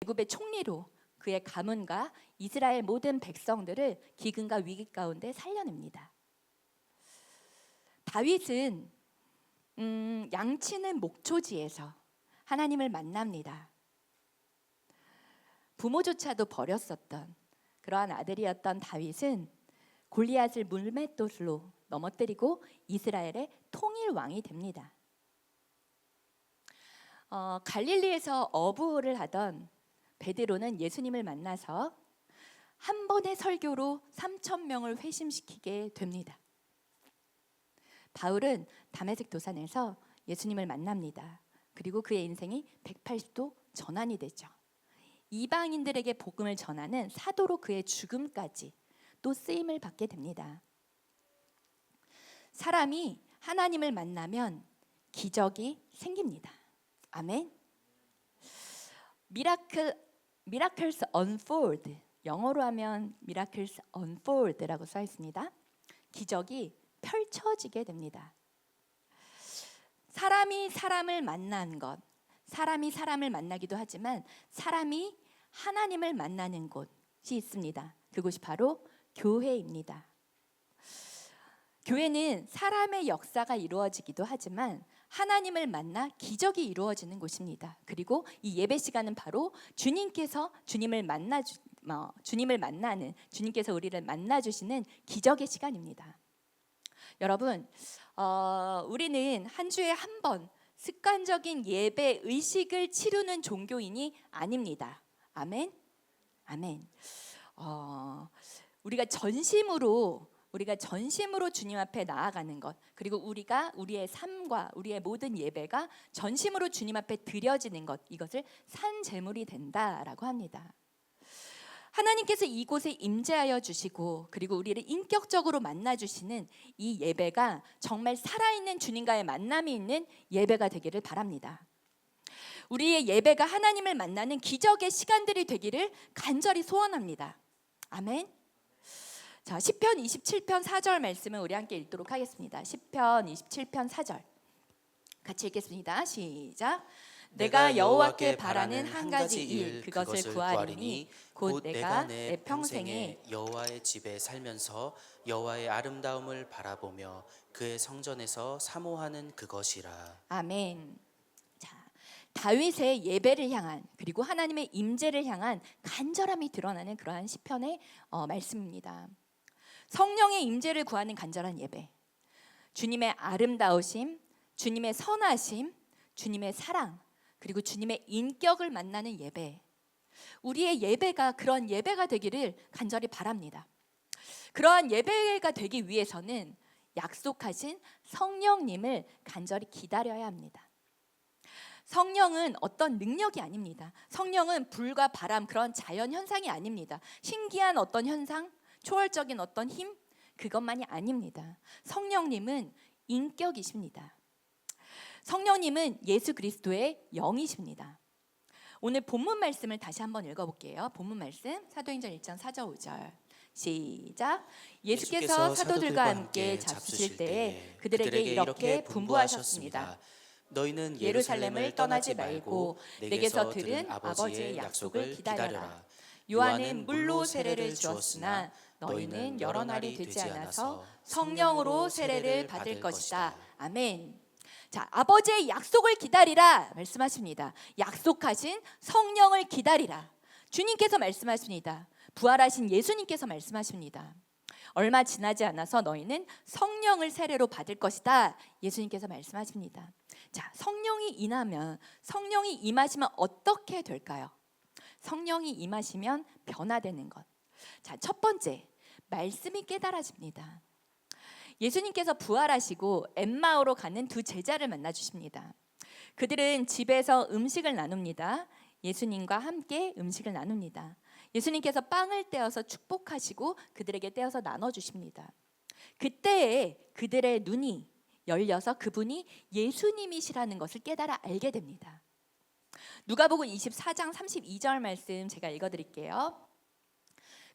애굽의 총리로 그의 가문과 이스라엘 모든 백성들을 기근과 위기 가운데 살려냅니다. 다윗은 양치는 목초지에서 하나님을 만납니다. 부모조차도 버렸었던 그러한 아들이었던 다윗은 골리앗을 물맷돌로 넘어뜨리고 이스라엘의 통일 왕이 됩니다. 갈릴리에서 어부를 하던 베드로는 예수님을 만나서 한 번의 설교로 3,000명을 회심시키게 됩니다. 바울은 다메섹 도산에서 예수님을 만납니다. 그리고 그의 인생이 180도 전환이 되죠. 이방인들에게 복음을 전하는 사도로 그의 죽음까지 또 쓰임을 받게 됩니다. 사람이 하나님을 만나면 기적이 생깁니다. 아멘. miracles unfold, 영어로 하면 miracles unfold라고 써 있습니다. 기적이 펼쳐지게 됩니다. 사람이 사람을 만난 것, 사람이 사람을 만나기도 하지만 사람이 하나님을 만나는 곳이 있습니다. 그곳이 바로 교회입니다. 교회는 사람의 역사가 이루어지기도 하지만 하나님을 만나 기적이 이루어지는 곳입니다. 그리고 이 예배 시간은 바로 주님께서 주님께서 우리를 만나 주시는 기적의 시간입니다. 여러분, 우리는 한 주에 한 번 습관적인 예배 의식을 치르는 종교인이 아닙니다. 아멘. 아멘. 우리가 전심으로 주님 앞에 나아가는 것, 그리고 우리의 삶과 우리의 모든 예배가 전심으로 주님 앞에 드려지는 것, 이것을 산 제물이 된다라고 합니다. 하나님께서 이곳에 임재하여 주시고 그리고 우리를 인격적으로 만나 주시는 이 예배가 정말 살아있는 주님과의 만남이 있는 예배가 되기를 바랍니다. 우리의 예배가 하나님을 만나는 기적의 시간들이 되기를 간절히 소원합니다. 아멘. 자, 시편 27편 4절 말씀을 우리 함께 읽도록 하겠습니다. 시편 27편 4절 같이 읽겠습니다. 시작. 내가 여호와께 바라는 한 가지 일, 그것을 구하리니 곧 내가 내 평생에 여호와의 집에 살면서 여호와의 아름다움을 바라보며 그의 성전에서 사모하는 그것이라. 아멘. 자, 다윗의 예배를 향한 그리고 하나님의 임재를 향한 간절함이 드러나는 그러한 시편의 말씀입니다. 성령의 임재를 구하는 간절한 예배, 주님의 아름다우심, 주님의 선하심, 주님의 사랑, 그리고 주님의 인격을 만나는 예배, 우리의 예배가 그런 예배가 되기를 간절히 바랍니다. 그러한 예배가 되기 위해서는 약속하신 성령님을 간절히 기다려야 합니다. 성령은 어떤 능력이 아닙니다. 성령은 불과 바람, 그런 자연 현상이 아닙니다. 신기한 어떤 현상, 초월적인 어떤 힘, 그것만이 아닙니다. 성령님은 인격이십니다. 성령님은 예수 그리스도의 영이십니다. 오늘 본문 말씀을 다시 한번 읽어볼게요. 본문 말씀 사도행전 1장 4절 5절 시작. 예수께서 사도들과 함께 잡수실 때에 그들에게 이렇게 분부하셨습니다. 너희는 예루살렘을 떠나지 말고 내게서 들은 아버지의 약속을 기다려라. 요한은 물로 세례를 주었으나 너희는 여러 날이 되지 않아서 성령으로 세례를 받을 것이다. 아멘. 자, 아버지의 약속을 기다리라 말씀하십니다. 약속하신 성령을 기다리라. 주님께서 말씀하십니다. 부활하신 예수님께서 말씀하십니다. 얼마 지나지 않아서 너희는 성령을 세례로 받을 것이다. 예수님께서 말씀하십니다. 자, 성령이 임하시면 어떻게 될까요? 성령이 임하시면 변화되는 것. 자, 첫 번째, 말씀이 깨달아집니다. 예수님께서 부활하시고 엠마오로 가는 두 제자를 만나 주십니다. 그들은 집에서 음식을 나눕니다. 예수님과 함께 음식을 나눕니다. 예수님께서 빵을 떼어서 축복하시고 그들에게 떼어서 나눠 주십니다. 그때에 그들의 눈이 열려서 그분이 예수님이시라는 것을 깨달아 알게 됩니다. 누가복음 24장 32절 말씀 제가 읽어드릴게요.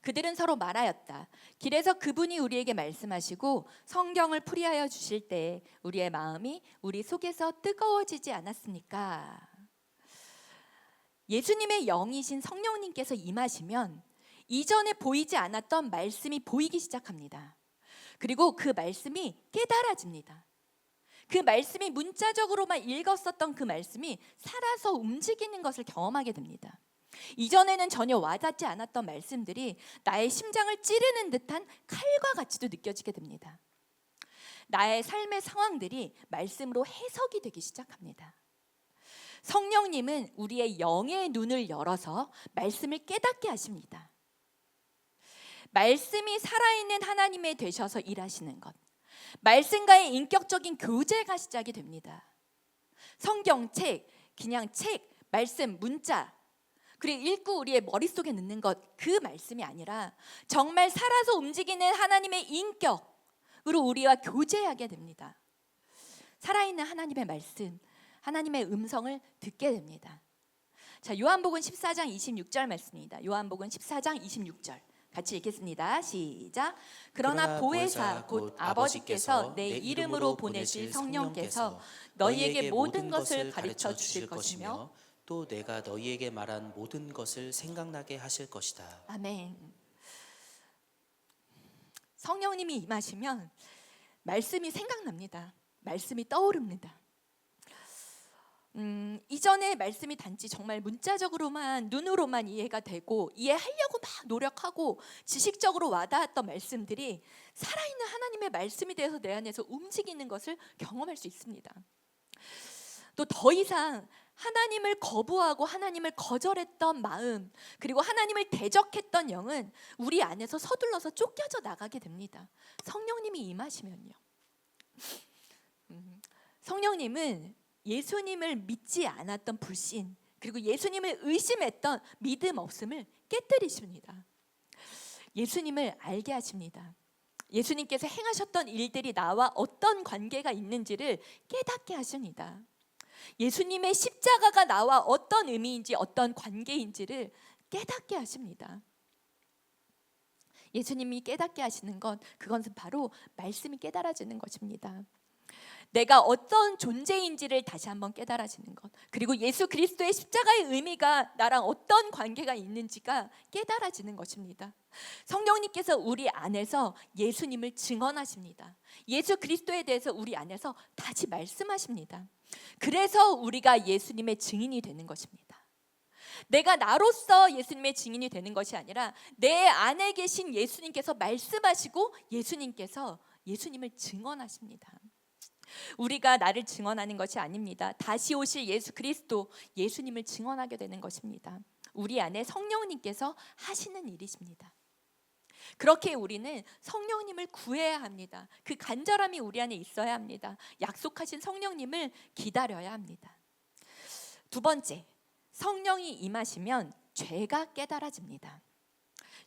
그들은 서로 말하였다. 길에서 그분이 우리에게 말씀하시고 성경을 풀이하여 주실 때 우리의 마음이 우리 속에서 뜨거워지지 않았습니까? 예수님의 영이신 성령님께서 임하시면 이전에 보이지 않았던 말씀이 보이기 시작합니다. 그리고 그 말씀이 깨달아집니다. 그 말씀이 문자적으로만 읽었었던 그 말씀이 살아서 움직이는 것을 경험하게 됩니다. 이전에는 전혀 와닿지 않았던 말씀들이 나의 심장을 찌르는 듯한 칼과 같이도 느껴지게 됩니다. 나의 삶의 상황들이 말씀으로 해석이 되기 시작합니다. 성령님은 우리의 영의 눈을 열어서 말씀을 깨닫게 하십니다. 말씀이 살아있는 하나님의 되셔서 일하시는 것, 말씀과의 인격적인 교제가 시작이 됩니다. 성경책, 그냥 책, 말씀, 문자, 그리고 읽고 우리의 머릿속에 넣는 것, 그 말씀이 아니라 정말 살아서 움직이는 하나님의 인격으로 우리와 교제하게 됩니다. 살아있는 하나님의 말씀, 하나님의 음성을 듣게 됩니다. 자, 요한복음 14장 26절 말씀입니다. 요한복음 14장 26절 같이 읽겠습니다. 시작. 그러나 보혜사 곧 아버지께서 내 이름으로 보내실 성령께서 너희에게 모든 것을 가르쳐 주실 것이며 또 내가 너희에게 말한 모든 것을 생각나게 하실 것이다. 아멘. 성령님이 임하시면 말씀이 생각납니다. 말씀이 떠오릅니다. 이전에 말씀이 단지 정말 문자적으로만 눈으로만 이해가 되고 이해하려고 막 노력하고 지식적으로 와닿았던 말씀들이 살아있는 하나님의 말씀이 되어서 내 안에서 움직이는 것을 경험할 수 있습니다. 또 더 이상 하나님을 거부하고 하나님을 거절했던 마음, 그리고 하나님을 대적했던 영은 우리 안에서 서둘러서 쫓겨져 나가게 됩니다. 성령님이 임하시면요. 성령님은 예수님을 믿지 않았던 불신, 그리고 예수님을 의심했던 믿음 없음을 깨뜨리십니다. 예수님을 알게 하십니다. 예수님께서 행하셨던 일들이 나와 어떤 관계가 있는지를 깨닫게 하십니다. 예수님의 십자가가 나와 어떤 의미인지 어떤 관계인지를 깨닫게 하십니다. 예수님이 깨닫게 하시는 건 그것은 바로 말씀이 깨달아지는 것입니다. 내가 어떤 존재인지를 다시 한번 깨달아지는 것, 그리고 예수 그리스도의 십자가의 의미가 나랑 어떤 관계가 있는지가 깨달아지는 것입니다. 성령님께서 우리 안에서 예수님을 증언하십니다. 예수 그리스도에 대해서 우리 안에서 다시 말씀하십니다. 그래서 우리가 예수님의 증인이 되는 것입니다. 내가 나로서 예수님의 증인이 되는 것이 아니라 내 안에 계신 예수님께서 말씀하시고 예수님께서 예수님을 증언하십니다. 우리가 나를 증언하는 것이 아닙니다. 다시 오실 예수 그리스도, 예수님을 증언하게 되는 것입니다. 우리 안에 성령님께서 하시는 일이십니다. 그렇게 우리는 성령님을 구해야 합니다. 그 간절함이 우리 안에 있어야 합니다. 약속하신 성령님을 기다려야 합니다. 두 번째, 성령이 임하시면 죄가 깨달아집니다.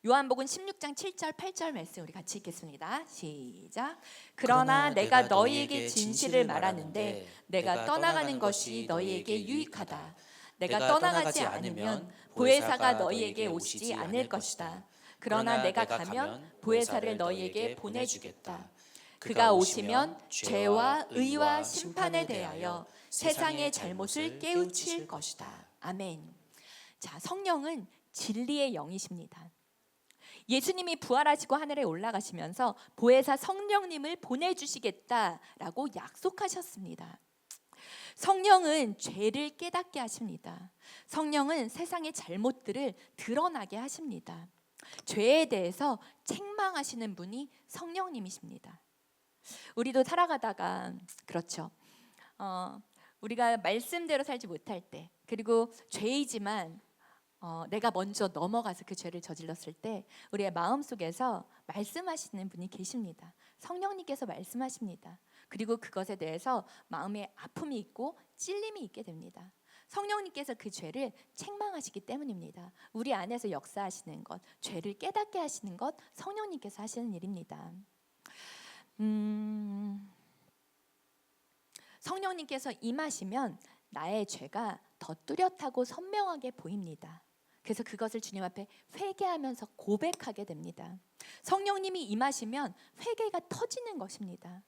요한복음 16장 7절 8절 말씀 우리 같이 읽겠습니다. 시작. 그러나 내가 너희에게 진실을 말하는데 내가 떠나가는 것이 너희에게 유익하다. 내가 떠나가지 않으면 보혜사가 너희에게 오시지 않을 것이다. 그러나 내가 가면 보혜사를 너희에게 보내주겠다. 그가 오시면 죄와 의와 심판에 대하여 세상의 잘못을 깨우칠 것이다. 아멘. 자, 성령은 진리의 영이십니다. 예수님이 부활하시고 하늘에 올라가시면서 보혜사 성령님을 보내주시겠다라고 약속하셨습니다. 성령은 죄를 깨닫게 하십니다. 성령은 세상의 잘못들을 드러나게 하십니다. 죄에 대해서 책망하시는 분이 성령님이십니다. 우리도 살아가다가 그렇죠. 우리가 말씀대로 살지 못할 때, 그리고 죄이지만 내가 먼저 넘어가서 그 죄를 저질렀을 때 우리의 마음속에서 말씀하시는 분이 계십니다. 성령님께서 말씀하십니다. 그리고 그것에 대해서 마음에 아픔이 있고 찔림이 있게 됩니다. 성령님께서 그 죄를 책망하시기 때문입니다. 우리 안에서 역사하시는 것, 죄를 깨닫게 하시는 것, 성령님께서 하시는 일입니다. 성령님께서 임하시면 나의 죄가 더 뚜렷하고 선명하게 보입니다. 그래서 그것을 주님 앞에 회개하면서 고백하게 됩니다. 성령님이 임하시면 회개가 터지는 것입니다.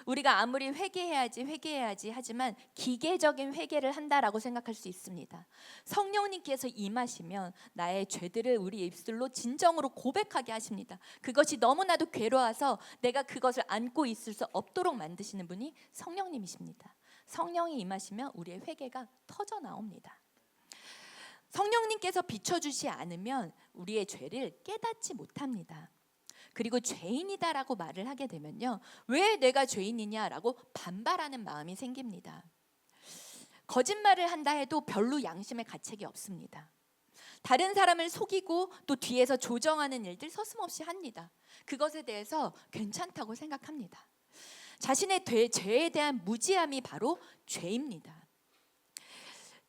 우리가 아무리 회개해야지 하지만 기계적인 회개를 한다라고 생각할 수 있습니다. 성령님께서 임하시면 나의 죄들을 우리 입술로 진정으로 고백하게 하십니다. 그것이 너무나도 괴로워서 내가 그것을 안고 있을 수 없도록 만드시는 분이 성령님이십니다. 성령이 임하시면 우리의 회개가 터져 나옵니다. 성령님께서 비춰주지 않으면 우리의 죄를 깨닫지 못합니다. 그리고 죄인이다라고 말을 하게 되면요, 왜 내가 죄인이냐라고 반발하는 마음이 생깁니다. 거짓말을 한다 해도 별로 양심의 가책이 없습니다. 다른 사람을 속이고 또 뒤에서 조정하는 일들 서슴없이 합니다. 그것에 대해서 괜찮다고 생각합니다. 자신의 죄에 대한 무지함이 바로 죄입니다.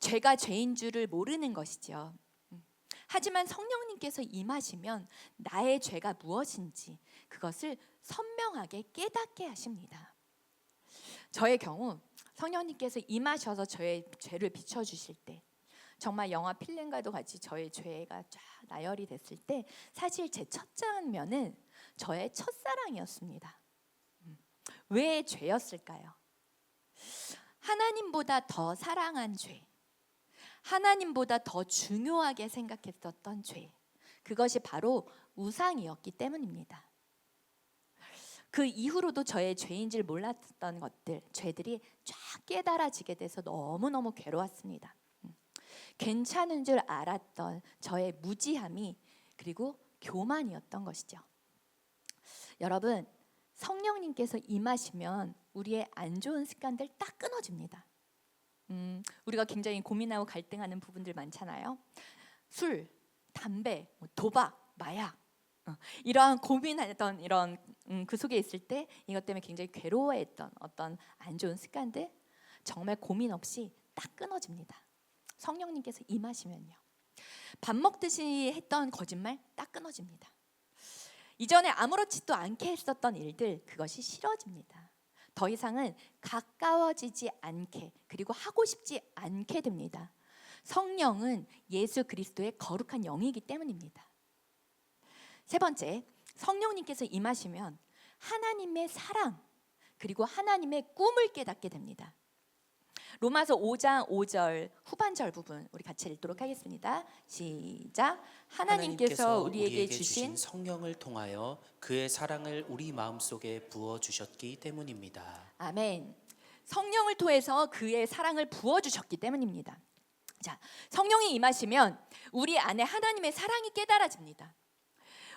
죄가 죄인 줄을 모르는 것이죠. 하지만 성령님께서 임하시면 나의 죄가 무엇인지 그것을 선명하게 깨닫게 하십니다. 저의 경우 성령님께서 임하셔서 저의 죄를 비춰주실 때, 정말 영화 필름과도 같이 저의 죄가 쫙 나열이 됐을 때, 사실 제 첫 장면은 저의 첫사랑이었습니다. 왜 죄였을까요? 하나님보다 더 사랑한 죄, 하나님보다 더 중요하게 생각했었던 죄, 그것이 바로 우상이었기 때문입니다. 그 이후로도 저의 죄인 줄 몰랐던 것들, 죄들이 쫙 깨달아지게 돼서 너무너무 괴로웠습니다. 괜찮은 줄 알았던 저의 무지함이 그리고 교만이었던 것이죠. 여러분, 성령님께서 임하시면 우리의 안 좋은 습관들 딱 끊어집니다. 우리가 굉장히 고민하고 갈등하는 부분들 많잖아요. 술, 담배, 도박, 마약, 이러한 고민하던 이런 그 속에 있을 때 이것 때문에 굉장히 괴로워했던 어떤 안 좋은 습관들 정말 고민 없이 딱 끊어집니다. 성령님께서 임하시면요. 밥 먹듯이 했던 거짓말 딱 끊어집니다. 이전에 아무렇지도 않게 했었던 일들, 그것이 싫어집니다. 더 이상은 가까워지지 않게, 그리고 하고 싶지 않게 됩니다. 성령은 예수 그리스도의 거룩한 영이기 때문입니다. 세 번째, 성령님께서 임하시면 하나님의 사랑 그리고 하나님의 꿈을 깨닫게 됩니다. 로마서 5장 5절 후반절 부분 우리 같이 읽도록 하겠습니다. 시작. 하나님께서 우리에게 주신 성령을 통하여 그의 사랑을 우리 마음속에 부어 주셨기 때문입니다. 아멘. 성령을 통해서 그의 사랑을 부어 주셨기 때문입니다. 자, 성령이 임하시면 우리 안에 하나님의 사랑이 깨달아집니다.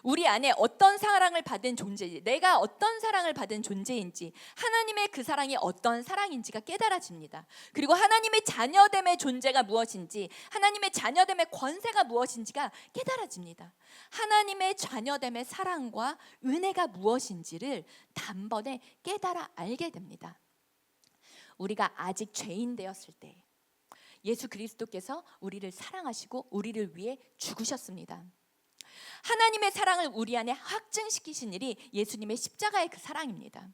우리 안에 어떤 사랑을 받은 존재인지, 내가 어떤 사랑을 받은 존재인지, 하나님의 그 사랑이 어떤 사랑인지가 깨달아집니다. 그리고 하나님의 자녀됨의 존재가 무엇인지, 하나님의 자녀됨의 권세가 무엇인지가 깨달아집니다. 하나님의 자녀됨의 사랑과 은혜가 무엇인지를 단번에 깨달아 알게 됩니다. 우리가 아직 죄인 되었을 때 예수 그리스도께서 우리를 사랑하시고 우리를 위해 죽으셨습니다. 하나님의 사랑을 우리 안에 확증시키신 일이 예수님의 십자가의 그 사랑입니다.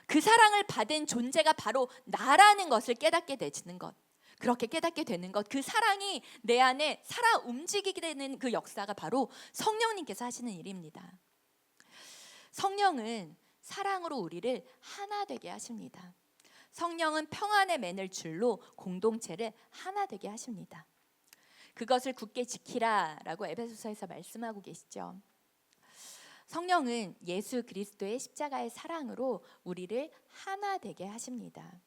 그 사랑을 받은 존재가 바로 나라는 것을 깨닫게 되는 것, 그렇게 깨닫게 되는 것, 그 사랑이 내 안에 살아 움직이게 되는 그 역사가 바로 성령님께서 하시는 일입니다. 성령은 사랑으로 우리를 하나 되게 하십니다. 성령은 평안의 맨을 줄로 공동체를 하나 되게 하십니다. 그것을 굳게 지키라라고 에베소서에서 말씀하고 계시죠. 성령은 예수 그리스도의 십자가의 사랑으로 우리를 하나 되게 하십니다.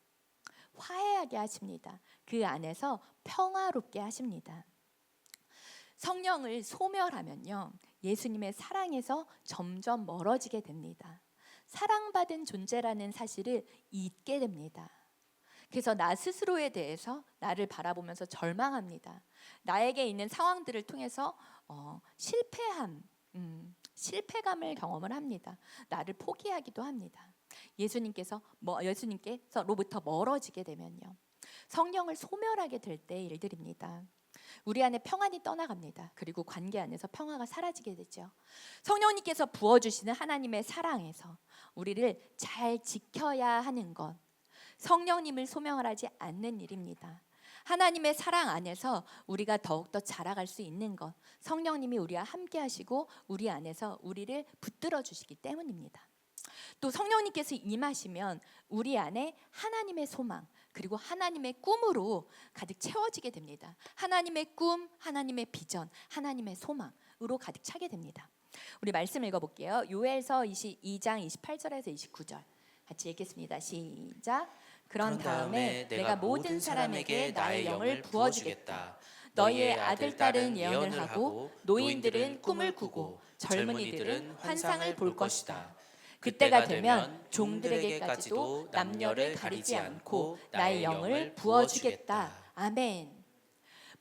화해하게 하십니다. 그 안에서 평화롭게 하십니다. 성령을 소멸하면요, 예수님의 사랑에서 점점 멀어지게 됩니다. 사랑받은 존재라는 사실을 잊게 됩니다. 그래서 나 스스로에 대해서 나를 바라보면서 절망합니다. 나에게 있는 상황들을 통해서 실패감을 경험을 합니다. 나를 포기하기도 합니다. 예수님께서로부터 멀어지게 되면요, 성령을 소멸하게 될 때의 일들입니다. 우리 안에 평안이 떠나갑니다. 그리고 관계 안에서 평화가 사라지게 되죠. 성령님께서 부어주시는 하나님의 사랑에서 우리를 잘 지켜야 하는 것, 성령님을 소명을 하지 않는 일입니다. 하나님의 사랑 안에서 우리가 더욱더 자라갈 수 있는 것, 성령님이 우리와 함께 하시고 우리 안에서 우리를 붙들어 주시기 때문입니다. 또 성령님께서 임하시면 우리 안에 하나님의 소망 그리고 하나님의 꿈으로 가득 채워지게 됩니다. 하나님의 꿈, 하나님의 비전, 하나님의 소망으로 가득 차게 됩니다. 우리 말씀 읽어볼게요. 요엘서 22장 28절에서 29절 같이 읽겠습니다. 시작. 그런 다음에 내가 모든 사람에게 나의 영을 부어주겠다. 너희의 아들 딸은 예언을 하고 노인들은 꿈을 꾸고 젊은이들은 환상을 볼 것이다. 그때가 되면 종들에게까지도 남녀를 가리지 않고 나의 영을 부어주겠다. 아멘.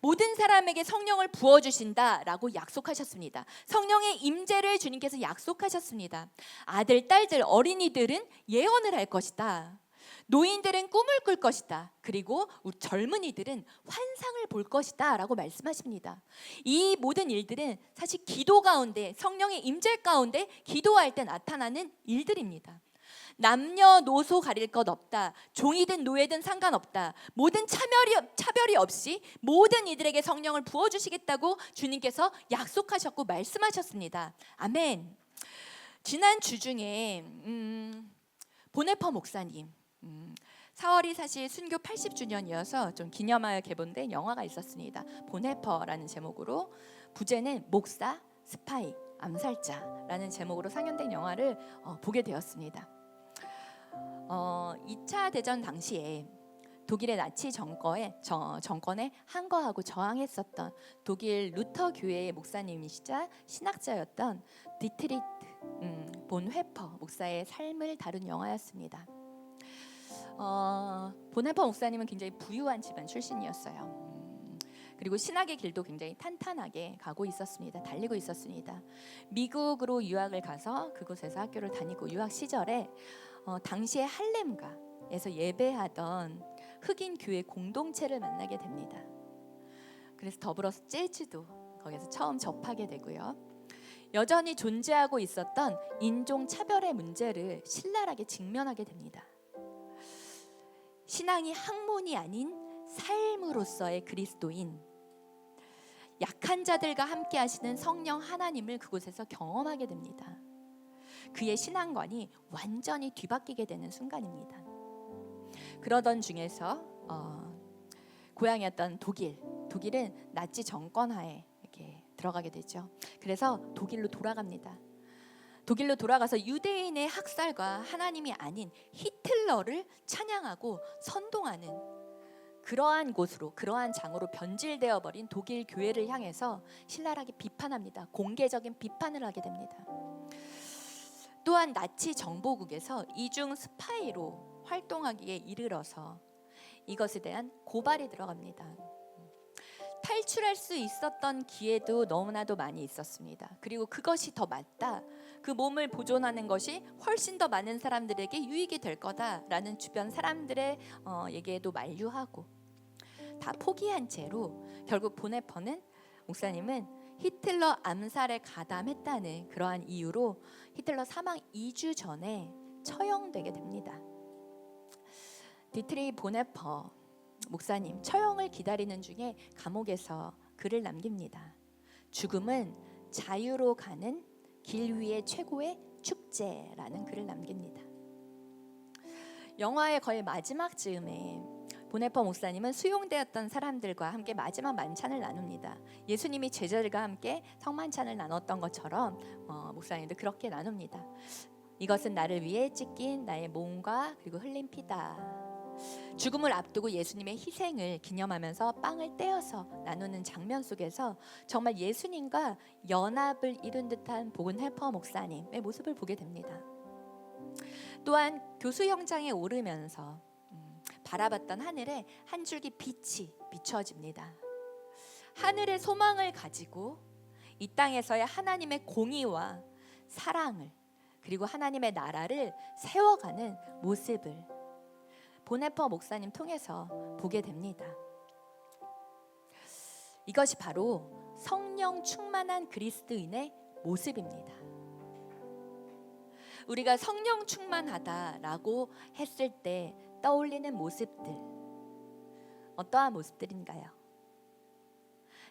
모든 사람에게 성령을 부어주신다라고 약속하셨습니다. 성령의 임재를 주님께서 약속하셨습니다. 아들, 딸들, 어린이들은 예언을 할 것이다. 노인들은 꿈을 꿀 것이다. 그리고 젊은이들은 환상을 볼 것이다 라고 말씀하십니다. 이 모든 일들은 사실 기도 가운데, 성령의 임재 가운데 기도할 때 나타나는 일들입니다. 남녀노소 가릴 것 없다. 종이든 노예든 상관없다. 모든 차별이 없이 모든 이들에게 성령을 부어주시겠다고 주님께서 약속하셨고 말씀하셨습니다. 아멘. 지난 주 중에 보네퍼 목사님 4월이 사실 순교 80주년이어서 좀 기념하여 개봉된 영화가 있었습니다. 보네퍼라는 제목으로, 부제는 목사, 스파이, 암살자라는 제목으로 상영된 영화를 보게 되었습니다. 2차 대전 당시에 독일의 나치 정권에 항거하고 저항했었던 독일 루터 교회의 목사님이시자 신학자였던 디트리트 본 회퍼 목사의 삶을 다룬 영화였습니다. 보네퍼 목사님은 굉장히 부유한 집안 출신이었어요. 그리고 신학의 길도 굉장히 탄탄하게 가고 있었습니다. 달리고 있었습니다. 미국으로 유학을 가서 그곳에서 학교를 다니고 유학 시절에 당시에 할렘가에서 예배하던 흑인 교회 공동체를 만나게 됩니다. 그래서 더불어서 재즈도 거기서 처음 접하게 되고요. 여전히 존재하고 있었던 인종 차별의 문제를 신랄하게 직면하게 됩니다. 신앙이 학문이 아닌 삶으로서의 그리스도인, 약한 자들과 함께 하시는 성령 하나님을 그곳에서 경험하게 됩니다. 그의 신앙관이 완전히 뒤바뀌게 되는 순간입니다. 그러던 중에서 고향이었던 독일은 나치 정권하에 이렇게 들어가게 되죠. 그래서 독일로 돌아갑니다. 독일로 돌아가서 유대인의 학살과 하나님이 아닌 히틀러를 찬양하고 선동하는 그러한 곳으로, 그러한 장으로 변질되어 버린 독일 교회를 향해서 신랄하게 비판합니다. 공개적인 비판을 하게 됩니다. 또한 나치 정보국에서 이중 스파이로 활동하기에 이르러서 이것에 대한 고발이 들어갑니다. 탈출할 수 있었던 기회도 너무나도 많이 있었습니다. 그리고 그것이 더 맞다. 그 몸을 보존하는 것이 훨씬 더 많은 사람들에게 유익이 될 거다라는 주변 사람들의 얘기에도 만류하고 다 포기한 채로 결국 보네퍼는 목사님은 히틀러 암살에 가담했다는 그러한 이유로 히틀러 사망 2주 전에 처형되게 됩니다. 디트리 보네퍼 목사님 처형을 기다리는 중에 감옥에서 글을 남깁니다. 죽음은 자유로 가는 길 위의 최고의 축제라는 글을 남깁니다. 영화의 거의 마지막 즈음에 보네퍼 목사님은 수용되었던 사람들과 함께 마지막 만찬을 나눕니다. 예수님이 제자들과 함께 성만찬을 나눴던 것처럼 목사님도 그렇게 나눕니다. 이것은 나를 위해 찢긴 나의 몸과 그리고 흘린 피다. 죽음을 앞두고 예수님의 희생을 기념하면서 빵을 떼어서 나누는 장면 속에서 정말 예수님과 연합을 이룬 듯한 보네퍼 목사님의 모습을 보게 됩니다. 또한 교수 형장에 오르면서 바라봤던 하늘에 한 줄기 빛이 비춰집니다. 하늘의 소망을 가지고 이 땅에서의 하나님의 공의와 사랑을 그리고 하나님의 나라를 세워가는 모습을 보네퍼 목사님 통해서 보게 됩니다. 이것이 바로 성령 충만한 그리스도인의 모습입니다. 우리가 성령 충만하다라고 했을 때 떠올리는 모습들, 어떠한 모습들인가요?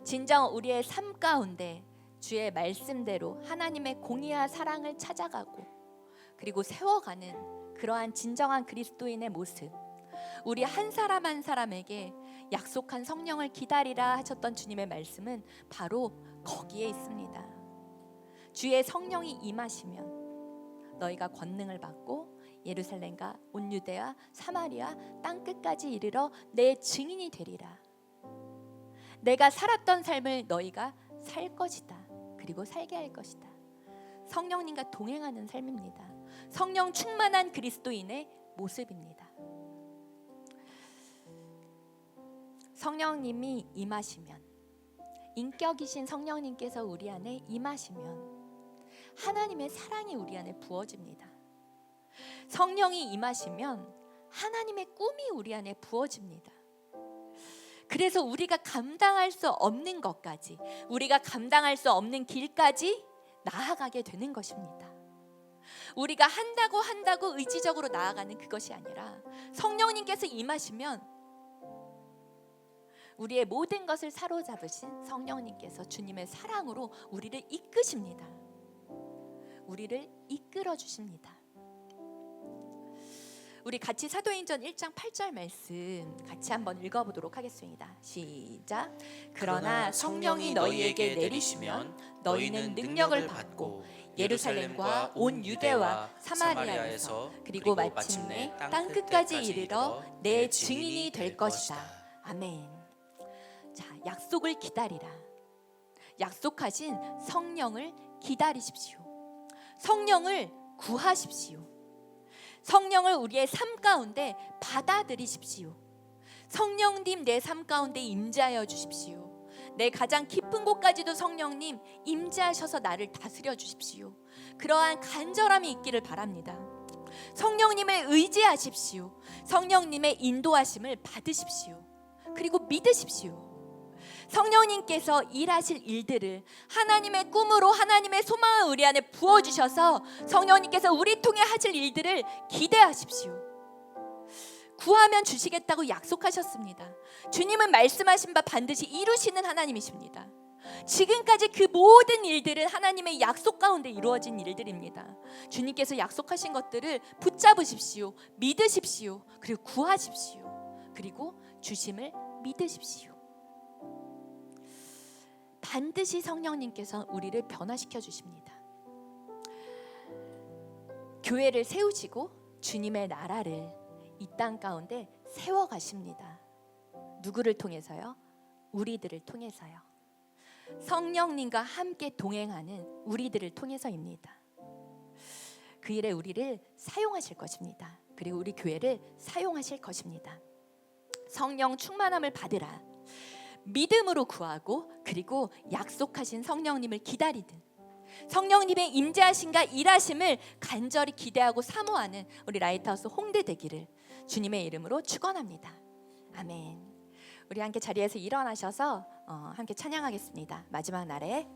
진정 우리의 삶 가운데 주의 말씀대로 하나님의 공의와 사랑을 찾아가고 그리고 세워가는 그러한 진정한 그리스도인의 모습, 우리 한 사람 한 사람에게 약속한 성령을 기다리라 하셨던 주님의 말씀은 바로 거기에 있습니다. 주의 성령이 임하시면 너희가 권능을 받고 예루살렘과 온 유대와 사마리아 땅 끝까지 이르러 내 증인이 되리라. 내가 살았던 삶을 너희가 살 것이다. 그리고 살게 할 것이다. 성령님과 동행하는 삶입니다. 성령 충만한 그리스도인의 모습입니다. 성령님이 임하시면, 인격이신 성령님께서 우리 안에 임하시면 하나님의 사랑이 우리 안에 부어집니다. 성령이 임하시면 하나님의 꿈이 우리 안에 부어집니다. 그래서 우리가 감당할 수 없는 것까지, 우리가 감당할 수 없는 길까지 나아가게 되는 것입니다. 우리가 한다고 의지적으로 나아가는 그것이 아니라 성령님께서 임하시면 우리의 모든 것을 사로잡으신 성령님께서 주님의 사랑으로 우리를 이끄십니다. 우리를 이끌어 주십니다. 우리 같이 사도행전 1장 8절 말씀 같이 한번 읽어보도록 하겠습니다. 시작. 그러나 성령이 너희에게 내리시면 너희는 능력을 받고 예루살렘과 온 유대와 사마리아에서 그리고 마침내 땅 끝까지 이르러 내 증인이 될 것이다. 아멘. 자, 약속을 기다리라. 약속하신 성령을 기다리십시오. 성령을 구하십시오. 성령을 우리의 삶 가운데 받아들이십시오. 성령님 내 삶 가운데 임재하여 주십시오. 내 가장 깊은 곳까지도 성령님 임재하셔서 나를 다스려 주십시오. 그러한 간절함이 있기를 바랍니다. 성령님을 의지하십시오. 성령님의 인도하심을 받으십시오. 그리고 믿으십시오. 성령님께서 일하실 일들을 하나님의 꿈으로 하나님의 소망을 우리 안에 부어주셔서 성령님께서 우리 통해 하실 일들을 기대하십시오. 구하면 주시겠다고 약속하셨습니다. 주님은 말씀하신 바 반드시 이루시는 하나님이십니다. 지금까지 그 모든 일들은 하나님의 약속 가운데 이루어진 일들입니다. 주님께서 약속하신 것들을 붙잡으십시오. 믿으십시오. 그리고 구하십시오. 그리고 주심을 믿으십시오. 반드시 성령님께서 우리를 변화시켜 주십니다. 교회를 세우시고 주님의 나라를 이 땅 가운데 세워 가십니다. 누구를 통해서요? 우리들을 통해서요. 성령님과 함께 동행하는 우리들을 통해서입니다. 그 일에 우리를 사용하실 것입니다. 그리고 우리 교회를 사용하실 것입니다. 성령 충만함을 받으라. 믿음으로 구하고 그리고 약속하신 성령님을 기다리든 성령님의 임재하심과 일하심을 간절히 기대하고 사모하는 우리 라이트하우스 홍대 되기를 주님의 이름으로 축원합니다. 아멘. 우리 함께 자리에서 일어나셔서 함께 찬양하겠습니다. 마지막 날에